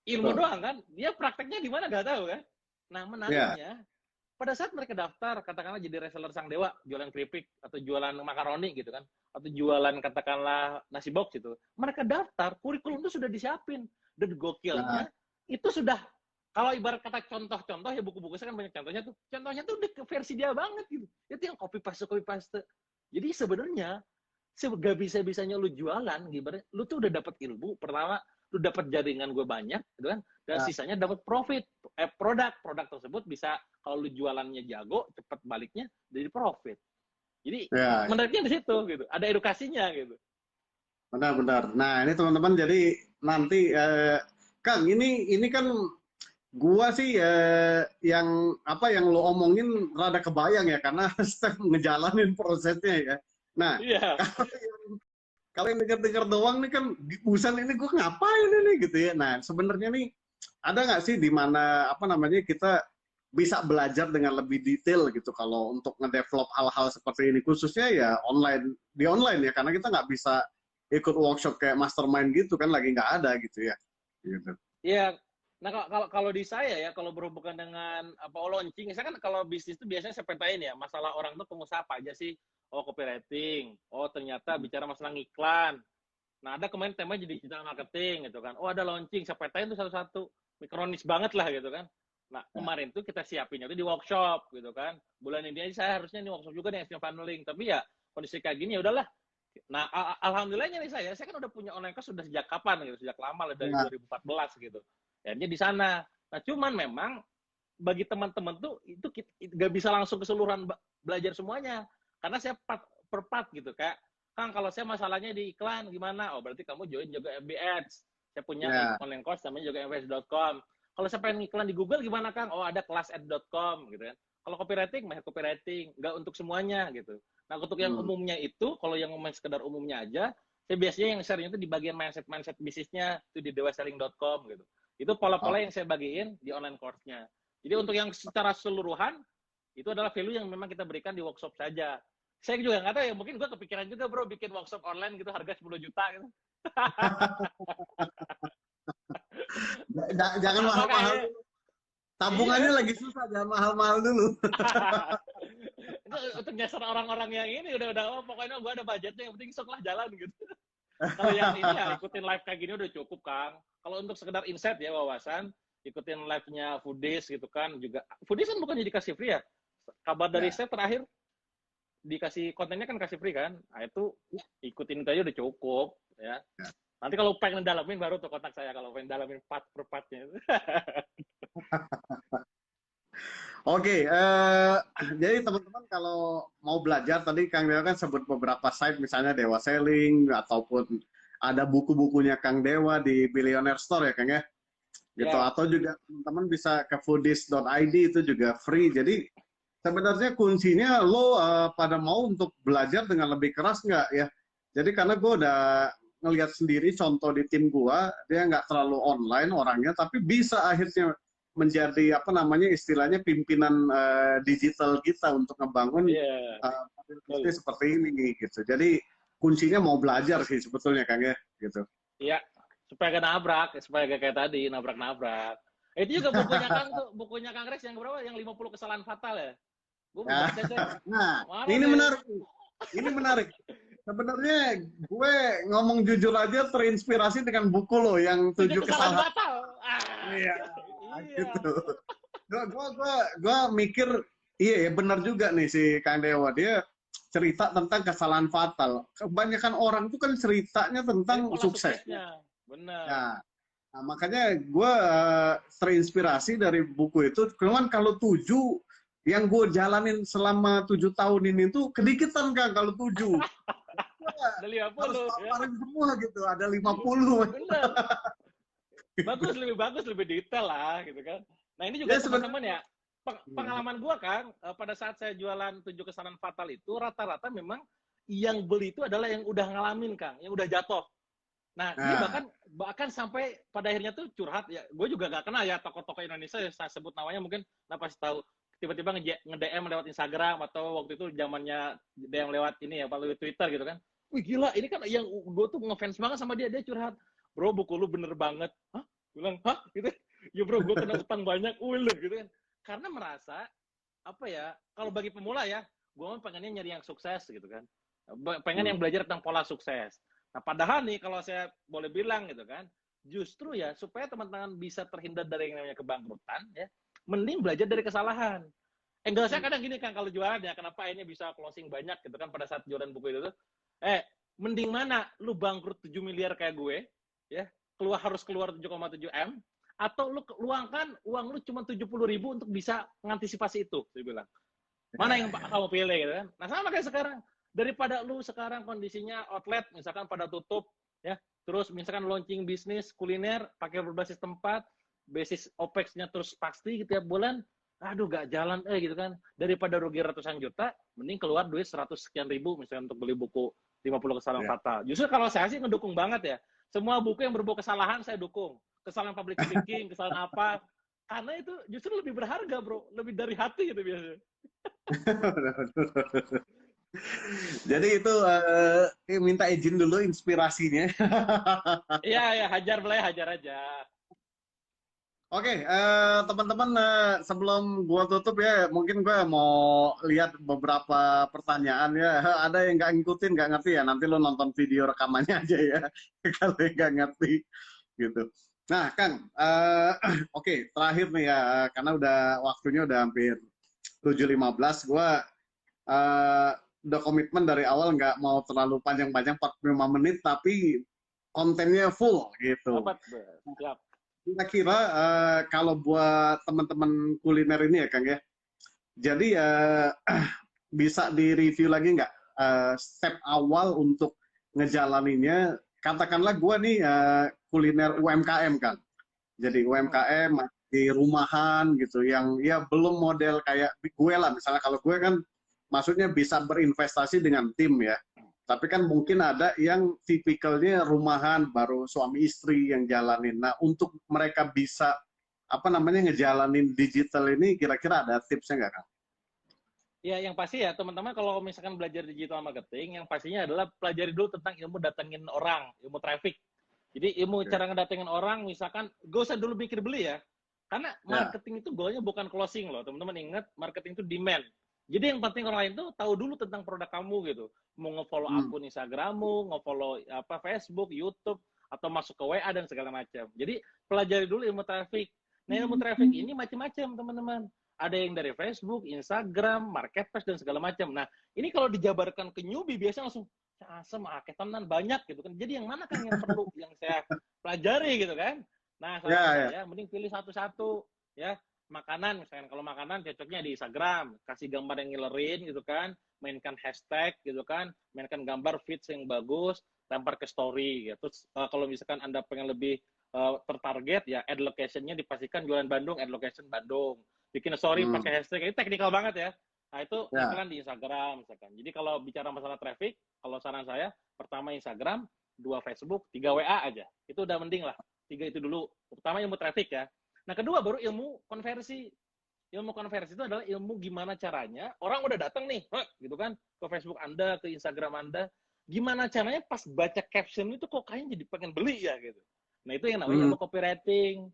Ilmu Betul. doang kan, dia prakteknya gimana nggak tahu kan. Nah, Ya. menariknya, pada saat mereka daftar, katakanlah jadi reseller Sang Dewa, jualan keripik, atau jualan makaroni gitu kan, atau jualan katakanlah nasi box gitu, mereka daftar, kurikulum itu sudah disiapin. Dan Nah, gokilnya, itu sudah, kalau ibarat kata contoh-contoh, ya buku-buku saya kan banyak contohnya tuh udah ke versi dia banget gitu. Itu yang copy paste. Jadi sebenarnya, gak bisa-bisanya lu jualan, gimana? Lu tuh udah dapat ilmu, pertama, lu dapat jaringan gue banyak, gitu kan? Dan ya, sisanya dapat profit. Produk tersebut bisa kalau lu jualannya jago, cepat baliknya jadi profit. Jadi ya, menariknya di situ gitu. Ada edukasinya gitu. benar-benar. Nah, ini teman-teman, jadi nanti Kang, ini kan gua sih yang apa yang lo omongin rada kebayang ya karena Steph ngejalanin prosesnya ya. Nah, Iya. kalau yang denger-denger doang nih kan busan ini gue ngapain ini gitu ya. Nah, sebenarnya nih ada nggak sih di mana apa namanya kita bisa belajar dengan lebih detail gitu kalau untuk ngedevelop hal-hal seperti ini khususnya ya online di online ya karena kita nggak bisa ikut workshop kayak mastermind gitu kan lagi nggak ada gitu ya. Gitu. Iya. Nah, kalau di saya ya, kalau berhubungan dengan apa launching, saya kan kalau bisnis itu biasanya saya petain ya, masalah orang tuh pengusaha apa aja sih? Oh, copywriting. Oh, ternyata bicara masalah ngiklan. Nah, ada kemarin temanya jadi digital marketing gitu kan. Oh, ada launching, saya petain tuh satu-satu. Mikronis banget lah gitu kan. Nah, kemarin tuh kita siapinnya tuh di workshop gitu kan. Bulan ini aja saya harusnya nih workshop juga nih SEO funneling. Tapi ya kondisi kayak gini ya udahlah. Nah, alhamdulillahnya nih saya kan udah punya online course sudah sejak kapan gitu, sejak lama lah dari Nah, 2014 gitu. Akhirnya di sana. Nah, cuman memang bagi teman-teman tuh itu nggak bisa langsung keseluruhan belajar semuanya. Karena saya per part gitu kayak Kang, kalau saya masalahnya di iklan gimana? Oh, berarti kamu join juga FB Ads. Saya punya ya, online course namanya juga fbads.com. Kalau saya pengen iklan di Google gimana, Kang? Oh, ada kelasads.com gitu kan. Kalau copywriting, mah copywriting, nggak untuk semuanya gitu. Nah, untuk yang hmm, umumnya itu, kalau yang sekedar umumnya aja, saya biasanya yang share-nya itu di bagian mindset bisnisnya, itu di dewaselling.com gitu. Itu pola-pola oh, yang saya bagiin di online course-nya. Jadi untuk yang secara keseluruhan, itu adalah value yang memang kita berikan di workshop saja. Saya juga nggak tahu ya, mungkin gue kepikiran juga bro bikin workshop online gitu harga 10 juta gitu. jangan Pertama mahal-mahal kayak, dulu. iya Tabungannya kan? lagi susah, jangan mahal-mahal dulu. Itu untuk nyasar orang-orang yang ini udah oh, pokoknya gue ada budgetnya, yang penting sok lah jalan gitu. Kalau yang ini ya ikutin live kayak gini udah cukup Kang. Kalau untuk sekedar insight ya wawasan, ikutin live-nya Foodies gitu kan juga. Foodies kan bukan dikasih free ya. Kabar dari Ya, saya terakhir dikasih kontennya kan kasih free kan. Nah itu ikutin itu aja udah cukup ya. ya. Nanti kalau pengen dalamin baru tuh kontak saya kalau pengen dalamin part per partnya. Oke, jadi teman-teman kalau mau belajar tadi Kang Dewa kan sebut beberapa site misalnya Dewa Selling ataupun ada buku-bukunya Kang Dewa di Billionaire Store ya Kang ya, gitu Ya, atau juga teman-teman bisa ke foodies.id itu juga free. Jadi sebenarnya kuncinya lo pada mau untuk belajar dengan lebih keras nggak ya? Jadi karena gue udah ngelihat sendiri contoh di tim gue, dia nggak terlalu online orangnya, tapi bisa akhirnya menjadi apa namanya istilahnya pimpinan digital kita untuk ngebangun iya, betul. bisnis seperti ini gitu. Jadi kuncinya mau belajar sih sebetulnya Kang ya, gitu. Iya, supaya gak nabrak, supaya gak kayak tadi nabrak-nabrak. Itu juga bukunya Kang tuh, bukunya Kang Rex yang berapa? Yang 50 kesalahan fatal ya? Gue mau Ya. baca coy. Nah, Mana ini nih? menarik. Ini menarik. Sebenarnya gue ngomong jujur aja terinspirasi dengan buku lo yang 7 tujuh kesalahan kesalahan. fatal. Ah, Iya, iya. gitu. Gue mikir, iya ya benar juga nih si Kang Dewa. Dia cerita tentang kesalahan fatal. Kebanyakan orang itu kan ceritanya Dari tentang pola sukses. suksesnya. Benar. Ya, nah, makanya gue terinspirasi dari buku itu. Cuman kalau 7, yang gue jalanin selama 7 tahun ini tuh kedikitan Kang kalau 7. Ada Harus 50 ya. paparin semua gitu, ada 50. Benar. Bagus, lebih detail lah gitu kan. Nah ini juga Ya teman-teman sebenarnya. ya, pengalaman gua kan, pada saat saya jualan 7 kesalahan fatal itu, rata-rata memang yang beli itu adalah yang udah ngalamin Kang, yang udah jatuh. Nah, dia Nah, bahkan sampai pada akhirnya tuh curhat ya. Gue juga gak kenal ya tokoh-tokoh Indonesia ya, saya sebut namanya mungkin nah pasti tahu. Tiba-tiba nge-DM lewat Instagram atau waktu itu zamannya DM lewat ini ya, melalui Twitter gitu kan. Wih gila, ini kan yang gue tuh ngefans banget sama dia, dia curhat. Bro, buku lu bener banget. Hah? Bilang, hah? Gitu. Ya bro, gue kena utang banyak. Wih gitu kan. karena merasa apa ya, kalau bagi pemula ya, gue pengennya nyari yang sukses gitu kan, pengen yang belajar tentang pola sukses. Nah padahal nih kalau saya boleh bilang gitu kan, justru ya supaya teman-teman bisa terhindar dari yang namanya kebangkrutan ya, mending belajar dari kesalahan. Enggak, saya kadang gini kan kalau jualan ya, kenapa ini bisa closing banyak gitu kan pada saat jualan buku itu tuh, mending mana lu bangkrut 7 miliar kayak gue ya, harus keluar 7,7 M, atau lu luangkan uang lu cuma 70.000 untuk bisa mengantisipasi itu, saya bilang. Mana yang kamu pilih gitu kan? Nah sama kayak sekarang, daripada lu sekarang kondisinya outlet misalkan pada tutup ya, terus misalkan launching bisnis kuliner pakai berbasis tempat, basis OPEX-nya terus pasti tiap bulan, aduh gak jalan gitu kan, daripada rugi ratusan juta, mending keluar duit 100 sekian ribu misalkan untuk beli buku 50 kesalahan fatal. Justru kalau saya sih ngedukung banget ya, semua buku yang berbau kesalahan saya dukung, kesalahan public speaking, kesalahan apa, karena itu justru lebih berharga bro, lebih dari hati gitu biasanya. Jadi itu minta izin dulu inspirasinya. Iya, ya, hajar boleh, hajar aja. Oke, teman-teman, sebelum gua tutup ya, mungkin gua mau lihat beberapa pertanyaan ya. Ada yang nggak ngikutin, nggak ngerti ya. Nanti lo nonton video rekamannya aja ya, kalau yang nggak ngerti gitu. Nah, Kang, oke, terakhir nih ya, karena waktunya udah hampir 7.15, gua udah komitmen dari awal nggak mau terlalu panjang-panjang 45 menit, tapi kontennya full gitu. Dapat, siap. Kira-kira kalau buat teman-teman kuliner ini ya Kang ya, jadi bisa di-review lagi nggak step awal untuk ngejalaninnya? Katakanlah gue nih kuliner UMKM kan, jadi UMKM di rumahan gitu, yang ya belum model kayak gue lah. Misalnya kalau gue kan maksudnya bisa berinvestasi dengan tim ya. Tapi kan mungkin ada yang tipikalnya rumahan, baru suami istri yang jalanin. Nah, untuk mereka bisa apa namanya ngejalanin digital ini, kira-kira ada tipsnya nggak, Kang? Ya, yang pasti ya teman-teman kalau misalkan belajar digital marketing, yang pastinya adalah pelajari dulu tentang ilmu datengin orang, ilmu traffic. Jadi ilmu cara ngedatengin orang, misalkan gak usah dulu mikir beli ya. Karena marketing itu goalnya bukan closing loh, teman-teman ingat, marketing itu demand. Jadi yang penting orang lain tuh tahu dulu tentang produk kamu gitu. Mau nge-follow akun Instagrammu, nge-follow Facebook, YouTube, atau masuk ke WA dan segala macam. Jadi pelajari dulu ilmu traffic. Nah ilmu traffic ini macam-macam teman-teman. Ada yang dari Facebook, Instagram, Marketplace dan segala macam. Nah ini kalau dijabarkan ke newbie biasanya langsung asem, tenan banyak gitu kan. Jadi yang mana kan yang perlu yang saya pelajari gitu kan. Nah saran saya mending pilih satu-satu ya. Makanan misalkan, kalau makanan cocoknya di Instagram, kasih gambar yang ngilerin gitu kan, mainkan hashtag gitu kan, mainkan gambar feeds yang bagus, lempar ke story gitu. Terus kalau misalkan Anda pengen lebih tertarget ya ad location-nya dipastikan jualan Bandung, ad location Bandung. Bikin story pakai hashtag, itu teknikal banget ya. Nah itu iklan di Instagram misalkan. Jadi kalau bicara masalah traffic, kalau saran saya, pertama Instagram, 2 Facebook, 3 WA aja. Itu udah mending lah. 3 itu dulu. Pertama ilmu traffic ya. Nah, kedua baru ilmu konversi. Ilmu konversi itu adalah ilmu gimana caranya orang udah datang nih, gitu kan, ke Facebook Anda, ke Instagram Anda, gimana caranya pas baca caption itu kok kayaknya jadi pengen beli ya gitu. Nah, itu yang namanya ilmu copywriting.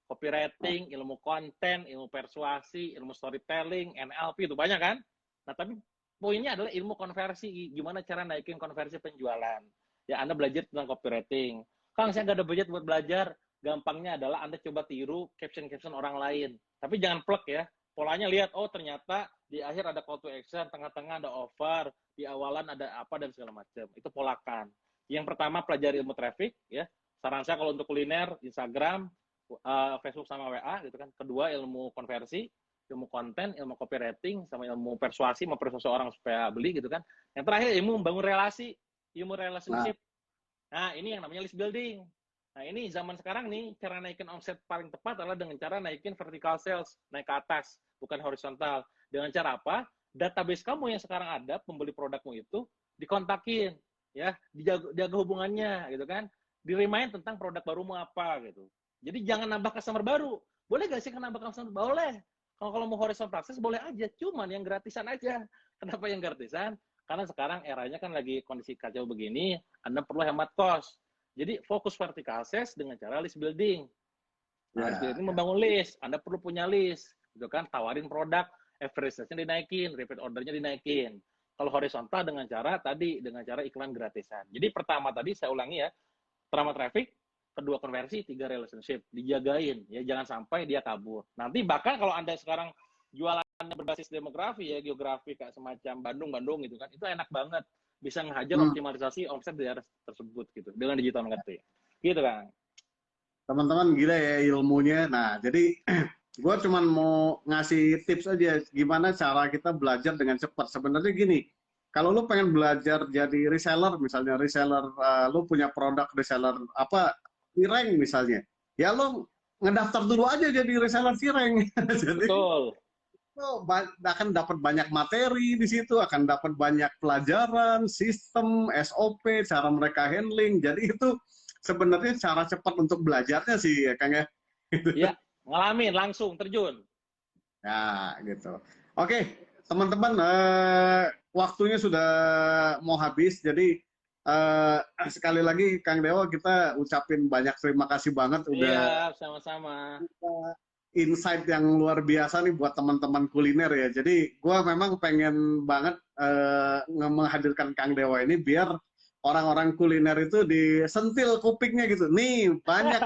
Copywriting, ilmu konten, ilmu persuasi, ilmu storytelling, NLP itu banyak kan? Nah, tapi poinnya adalah ilmu konversi, gimana cara naikin konversi penjualan. Ya, Anda belajar tentang copywriting. Kang, saya nggak ada budget buat belajar. Gampangnya adalah Anda coba tiru caption-caption orang lain. Tapi jangan plek ya. Polanya lihat, oh ternyata di akhir ada call to action, tengah-tengah ada offer, di awalan ada apa dan segala macam. Itu polakan. Yang pertama pelajari ilmu traffic ya. Saran saya kalau untuk kuliner, Instagram, Facebook sama WA gitu kan. Kedua ilmu konversi, ilmu konten, ilmu copywriting, sama ilmu persuasi, mempersuasi orang supaya beli gitu kan. Yang terakhir ilmu membangun relasi, ilmu relationship. Nah ini yang namanya list building. Nah ini zaman sekarang nih, cara naikin omset paling tepat adalah dengan cara naikin vertical sales, naik ke atas, bukan horizontal. Dengan cara apa? Database kamu yang sekarang ada, pembeli produkmu itu, dikontakin, ya, dijaga hubungannya, gitu kan. Di-remind tentang produk barumu apa, gitu. Jadi jangan nambah customer baru. Boleh gak sih nambah customer? Boleh. Kalau mau horizontal sales, boleh aja. Cuman yang gratisan aja. Kenapa yang gratisan? Karena sekarang eranya kan lagi kondisi kacau begini, Anda perlu hemat cost. Jadi fokus vertical sales dengan cara list building. Nah, list building membangun list. Anda perlu punya list. gitu kan, tawarin produk, average sales-nya dinaikin, repeat order-nya dinaikin. Kalau horizontal dengan cara iklan gratisan. Jadi pertama tadi saya ulangi ya, pertama traffic, kedua konversi, tiga relationship, dijagain ya, jangan sampai dia kabur. Nanti bahkan kalau Anda sekarang jualannya berbasis demografi ya, geografi kayak semacam Bandung gitu kan, itu enak banget, bisa ngehajar optimalisasi omset di daerah tersebut gitu dengan digital marketing. Gitu kan. Teman-teman gila ya ilmunya. Nah, jadi gue cuman mau ngasih tips aja gimana cara kita belajar dengan cepat. Sebenarnya gini, kalau lu pengen belajar jadi reseller, misalnya reseller, lu punya produk reseller apa, cireng misalnya, ya lu ngedaftar dulu aja jadi reseller cireng. Jadi Betul. lu akan dapat banyak materi di situ, akan dapat banyak pelajaran, sistem, SOP, cara mereka handling. Jadi itu sebenarnya cara cepat untuk belajarnya sih ya Kang ya. Ya, ngalamin langsung terjun. Ya, gitu. Oke, teman-teman, waktunya sudah mau habis, jadi sekali lagi Kang Dewa kita ucapin banyak terima kasih banget udah Iya, sama-sama. insight yang luar biasa nih buat teman-teman kuliner ya. Jadi gua memang pengen banget menghadirkan Kang Dewa ini biar orang-orang kuliner itu disentil kupingnya gitu. Nih banyak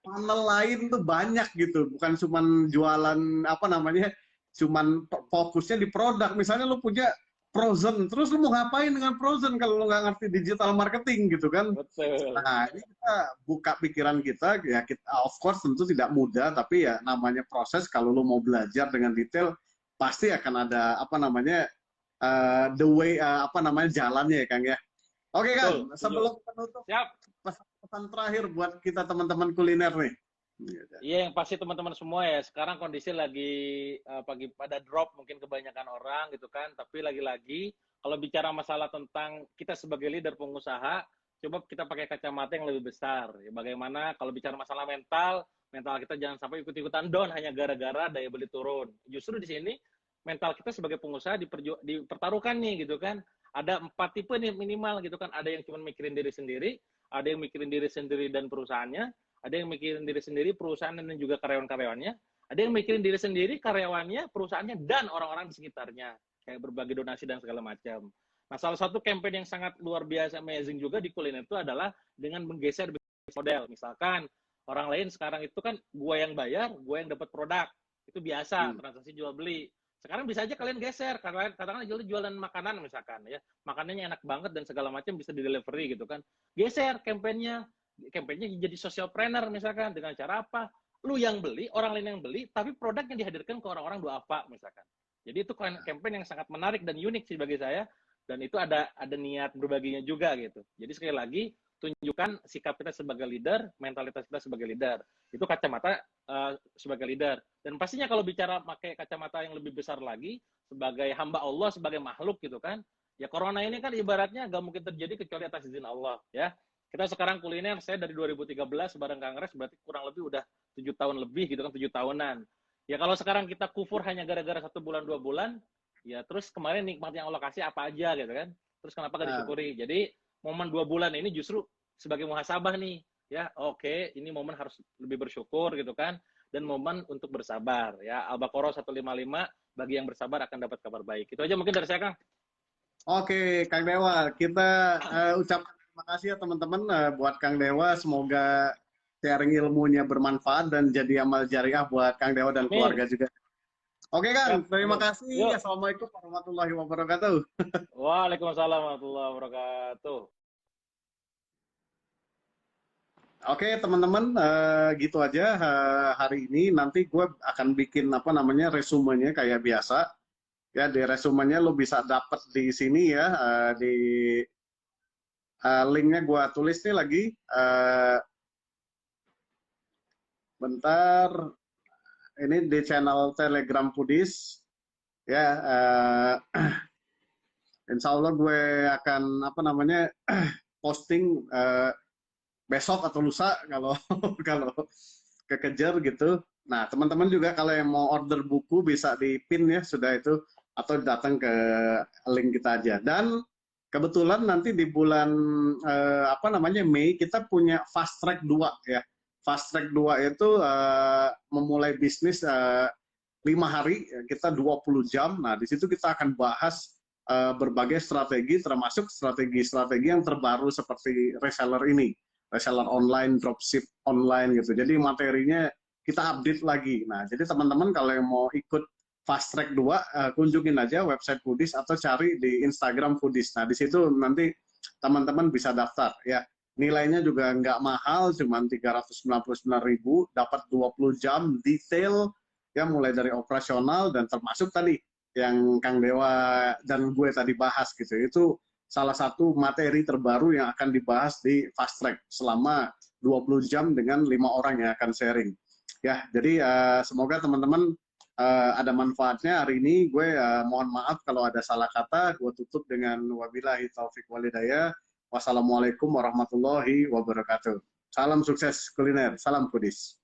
funnel lain tuh banyak gitu, bukan cuman jualan apa namanya, cuman fokusnya di produk. Misalnya lu punya frozen, terus lu mau ngapain dengan frozen kalau lu nggak ngerti digital marketing gitu kan? Betul. Nah, ini kita buka pikiran kita, ya kita of course tentu tidak mudah, tapi ya namanya proses. Kalau lu mau belajar dengan detail, pasti akan ada apa namanya the way apa namanya jalannya ya Kang ya. Oke Betul. Kang, sebelum penutup Siap. pesan terakhir buat kita teman-teman kuliner nih. Iya, yang pasti teman-teman semua ya, sekarang kondisi lagi pagi pada drop mungkin kebanyakan orang gitu kan, tapi lagi-lagi kalau bicara masalah tentang kita sebagai leader pengusaha, coba kita pakai kacamata yang lebih besar. Ya, bagaimana kalau bicara masalah mental, mental kita jangan sampai ikut-ikutan down hanya gara-gara daya beli turun. Justru di sini mental kita sebagai pengusaha dipertaruhkan nih gitu kan. Ada 4 tipe nih minimal gitu kan. Ada yang cuma mikirin diri sendiri, ada yang mikirin diri sendiri dan perusahaannya, ada yang mikirin diri sendiri, perusahaan dan juga karyawan-karyawannya, ada yang mikirin diri sendiri, karyawannya, perusahaannya, dan orang-orang di sekitarnya, kayak berbagi donasi dan segala macam. Nah, salah satu campaign yang sangat luar biasa amazing juga di kuliner itu adalah dengan menggeser bisnis model. Misalkan orang lain sekarang itu kan gue yang bayar, gue yang dapat produk. Itu biasa, transaksi jual beli. Sekarang bisa aja kalian geser, katakanlah jualan makanan misalkan ya, makanannya enak banget dan segala macam bisa di delivery gitu kan. Geser campaign-nya jadi socialpreneur misalkan, dengan cara apa? Lu yang beli, orang lain yang beli, tapi produk yang dihadirkan ke orang-orang duafa misalkan. Jadi itu campaign yang sangat menarik dan unik sih bagi saya, dan itu ada niat berbaginya juga gitu. Jadi sekali lagi tunjukkan sikap kita sebagai leader, mentalitas kita sebagai leader. Itu kacamata sebagai leader. Dan pastinya kalau bicara pakai kacamata yang lebih besar lagi, sebagai hamba Allah, sebagai makhluk gitu kan, ya corona ini kan ibaratnya gak mungkin terjadi kecuali atas izin Allah ya. Kita sekarang kuliner, saya dari 2013 bareng Kangres, berarti kurang lebih udah 7 tahun lebih gitu kan, 7 tahunan. Ya kalau sekarang kita kufur hanya gara-gara 1 bulan, 2 bulan, ya terus kemarin nikmat yang Allah kasih apa aja gitu kan. Terus kenapa gak disyukuri? Jadi momen 2 bulan ini justru sebagai muhasabah nih, ya oke, ini momen harus lebih bersyukur gitu kan, dan momen untuk bersabar ya. Al-Baqarah 155, bagi yang bersabar akan dapat kabar baik. Itu aja mungkin dari saya, Kang. Oke, Kang Dewa, kita ucapkan terima kasih ya teman-teman buat Kang Dewa. Semoga sharing ilmunya bermanfaat dan jadi amal jariah buat Kang Dewa dan Amin. keluarga juga. Oke Kang, terima kasih. Yuk. Assalamualaikum warahmatullahi wabarakatuh. Waalaikumsalam warahmatullahi wabarakatuh. Oke teman-teman, gitu aja hari ini. Nanti gue akan bikin apa namanya resumenya kayak biasa. Ya di resumenya lo bisa dapat di sini ya, di linknya gue tulis nih lagi. Bentar, ini di channel Telegram Foodies. Ya, insya Allah gue akan apa namanya posting besok atau lusa kalau kalau kekejar gitu. Nah, teman-teman juga kalau yang mau order buku bisa di pin ya sudah itu, atau datang ke link kita aja. Dan kebetulan nanti di bulan apa namanya Mei kita punya fast track 2 ya. Fast Track 2 itu memulai bisnis 5 hari, kita 20 jam. Nah, di situ kita akan bahas berbagai strategi, termasuk strategi-strategi yang terbaru seperti reseller ini, reseller online, dropship online gitu. Jadi materinya kita update lagi. Nah, jadi teman-teman kalau yang mau ikut Fast Track 2, kunjungin aja website Foodies atau cari di Instagram Foodies. Nah, di situ nanti teman-teman bisa daftar ya. Nilainya juga nggak mahal, cuma 399.000, dapat 20 jam detail, ya mulai dari operasional dan termasuk tadi yang Kang Dewa dan gue tadi bahas gitu. Itu salah satu materi terbaru yang akan dibahas di Fast Track selama 20 jam dengan 5 orang yang akan sharing. Ya, jadi semoga teman-teman ada manfaatnya hari ini. Gue mohon maaf kalau ada salah kata. Gue tutup dengan wabillahi taufik walhidayah. Wassalamualaikum warahmatullahi wabarakatuh. Salam sukses kuliner, salam foodies.